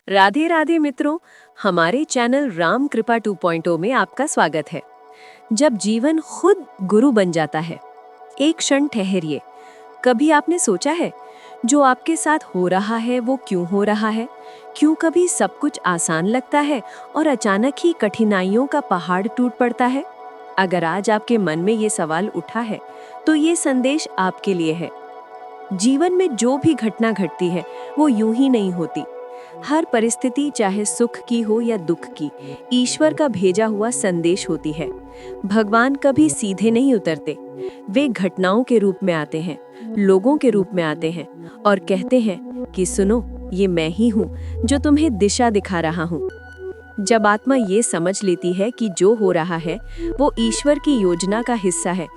राधे राधे मित्रों, हमारे चैनल राम कृपा 2.0 में आपका स्वागत है। जब जीवन खुद गुरु बन जाता है, एक क्षण ठहरिए। कभी आपने सोचा है जो आपके साथ हो रहा है वो क्यों हो रहा है? क्यों कभी सब कुछ आसान लगता है और अचानक ही कठिनाइयों का पहाड़ टूट पड़ता है? अगर आज आपके मन में ये सवाल उठा है तो ये संदेश आपके लिए है। जीवन में जो भी घटना घटती है वो यूं ही नहीं होती। हर परिस्थिति, चाहे सुख की हो या दुख की, ईश्वर का भेजा हुआ संदेश होती है। भगवान कभी सीधे नहीं उतरते। वे घटनाओं के रूप में आते हैं, लोगों के रूप में आते हैं और कहते हैं कि सुनो, ये मैं ही हूँ जो तुम्हें दिशा दिखा रहा हूँ। जब आत्मा ये समझ लेती है कि जो हो रहा है वो ईश्वर की योजना का हिस्सा है,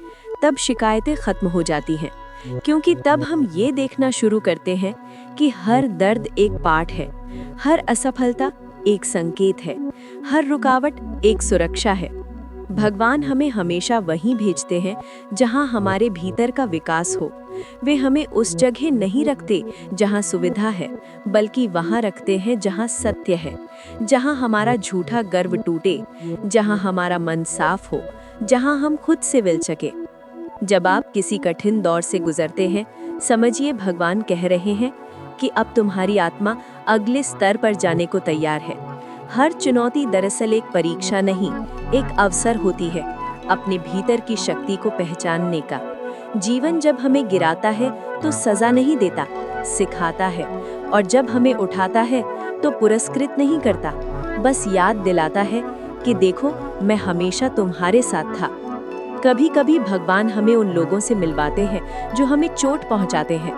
तब शिकायतें खत्म हो जाती हैं। क्योंकि तब हम ये देखना शुरू करते हैं कि हर दर्द एक पाठ है, हर असफलता एक संकेत है, हर रुकावट एक सुरक्षा है। भगवान हमें हमेशा वहीं भेजते हैं जहां हमारे भीतर का विकास हो। वे हमें उस जगह नहीं रखते जहां सुविधा है, बल्कि वहां रखते हैं जहां सत्य है, जहां हमारा झूठा गर्व टूटे, जहां हमारा मन साफ हो, जहां हम खुद से मिल सके। जब आप किसी कठिन दौर से गुजरते हैं, समझिए भगवान कह रहे हैं कि अब तुम्हारी आत्मा अगले स्तर पर जाने को तैयार है। हर चुनौती दरअसल एक परीक्षा नहीं, एक अवसर होती है अपने भीतर की शक्ति को पहचानने का। जीवन जब हमें गिराता है तो सजा नहीं देता, सिखाता है, और जब हमें उठाता है तो पुरस्कृत नहीं करता, बस याद दिलाता है कि देखो, मैं हमेशा तुम्हारे साथ था। कभी कभी भगवान हमें उन लोगों से मिलवाते हैं जो हमें चोट पहुंचाते हैं,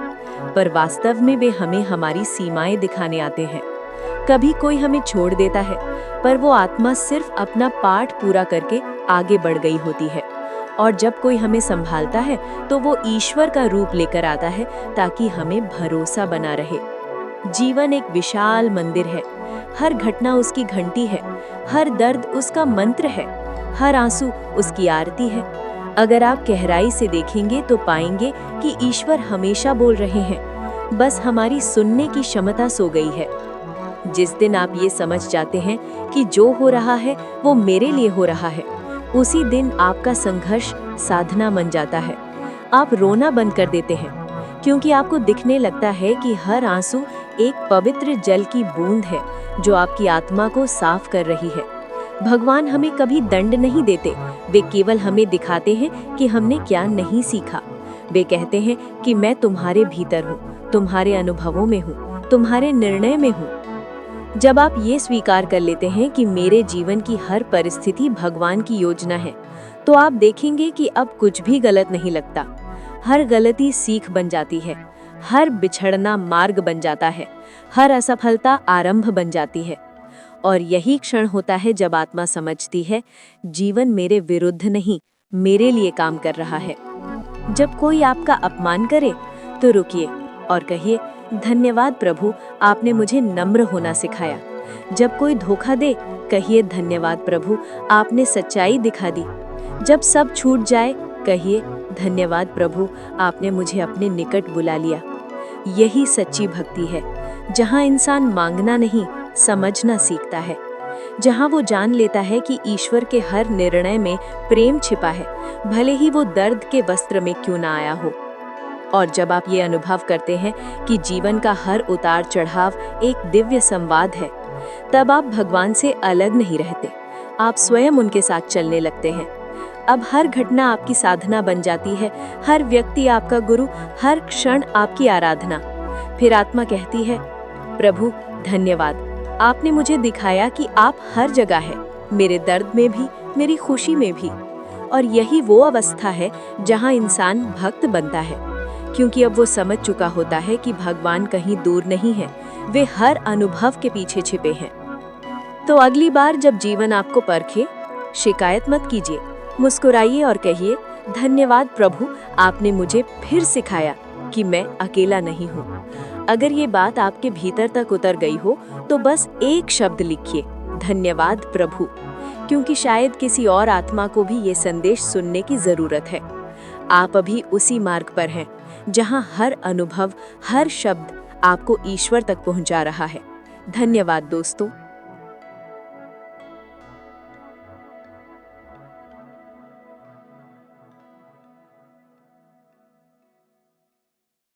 पर वास्तव में वे हमें हमारी सीमाएं दिखाने आते हैं। कभी कोई हमें छोड़ देता है, पर वो आत्मा सिर्फ अपना पाठ पूरा करके आगे बढ़ गई होती है। और जब कोई हमें संभालता है तो वो ईश्वर का रूप लेकर आता है, ताकि हमें भरोसा बना रहे। जीवन एक विशाल मंदिर है। हर घटना उसकी घंटी है, हर दर्द उसका मंत्र है, हर आंसू उसकी आरती है। अगर आप गहराई से देखेंगे तो पाएंगे कि ईश्वर हमेशा बोल रहे हैं, बस हमारी सुनने की क्षमता सो गई है। जिस दिन आप ये समझ जाते हैं कि जो हो रहा है वो मेरे लिए हो रहा है, उसी दिन आपका संघर्ष साधना बन जाता है। आप रोना बंद कर देते हैं, क्योंकि आपको दिखने लगता है कि हर आंसू एक पवित्र जल की बूंद है जो आपकी आत्मा को साफ कर रही है। भगवान हमें कभी दंड नहीं देते, वे केवल हमें दिखाते हैं कि हमने क्या नहीं सीखा। वे कहते हैं कि मैं तुम्हारे भीतर हूँ, तुम्हारे अनुभवों में हूँ, तुम्हारे निर्णय में हूँ। जब आप ये स्वीकार कर लेते हैं कि मेरे जीवन की हर परिस्थिति भगवान की योजना है, तो आप देखेंगे कि अब कुछ भी गलत नहीं लगता। हर गलती सीख बन जाती है, हर बिछड़ना मार्ग बन जाता है, हर असफलता आरंभ बन जाती है। और यही क्षण होता है जब आत्मा समझती है, जीवन मेरे विरुद्ध नहीं, मेरे लिए काम कर रहा है। जब कोई आपका अपमान करे तो रुकिए और कहिए, धन्यवाद प्रभु, आपने मुझे नम्र होना सिखाया। जब कोई धोखा दे, कहिए, धन्यवाद प्रभु, आपने सच्चाई दिखा दी। जब सब छूट जाए, कहिए, धन्यवाद प्रभु, आपने मुझे अपने निकट बुला लिया। यही सच्ची भक्ति है, जहाँ इंसान मांगना नहीं, समझना सीखता है। जहाँ वो जान लेता है कि ईश्वर के हर निर्णय में प्रेम छिपा है, भले ही वो दर्द के वस्त्र में क्यों ना आया हो। और जब आप ये अनुभव करते हैं कि जीवन का हर उतार चढ़ाव एक दिव्य संवाद है, तब आप भगवान से अलग नहीं रहते, आप स्वयं उनके साथ चलने लगते हैं। अब हर घटना आपकी साधना बन जाती है, हर व्यक्ति आपका गुरु, हर क्षण आपकी आराधना। फिर आत्मा कहती है, प्रभु धन्यवाद, आपने मुझे दिखाया कि आप हर जगह हैं, मेरे दर्द में भी, मेरी खुशी में भी। और यही वो अवस्था है जहां इंसान भक्त बनता है, क्योंकि अब वो समझ चुका होता है कि भगवान कहीं दूर नहीं है, वे हर अनुभव के पीछे छिपे हैं। तो अगली बार जब जीवन आपको परखे, शिकायत मत कीजिए, मुस्कुराइए और कहिए, धन्यवाद प्रभु, आपने मुझे फिर सिखाया कि मैं अकेला नहीं हूँ। अगर ये बात आपके भीतर तक उतर गई हो तो बस एक शब्द लिखिए, धन्यवाद प्रभु, क्योंकि शायद किसी और आत्मा को भी ये संदेश सुनने की जरूरत है। आप अभी उसी मार्ग पर हैं जहां हर अनुभव, हर शब्द आपको ईश्वर तक पहुंचा रहा है। धन्यवाद दोस्तों।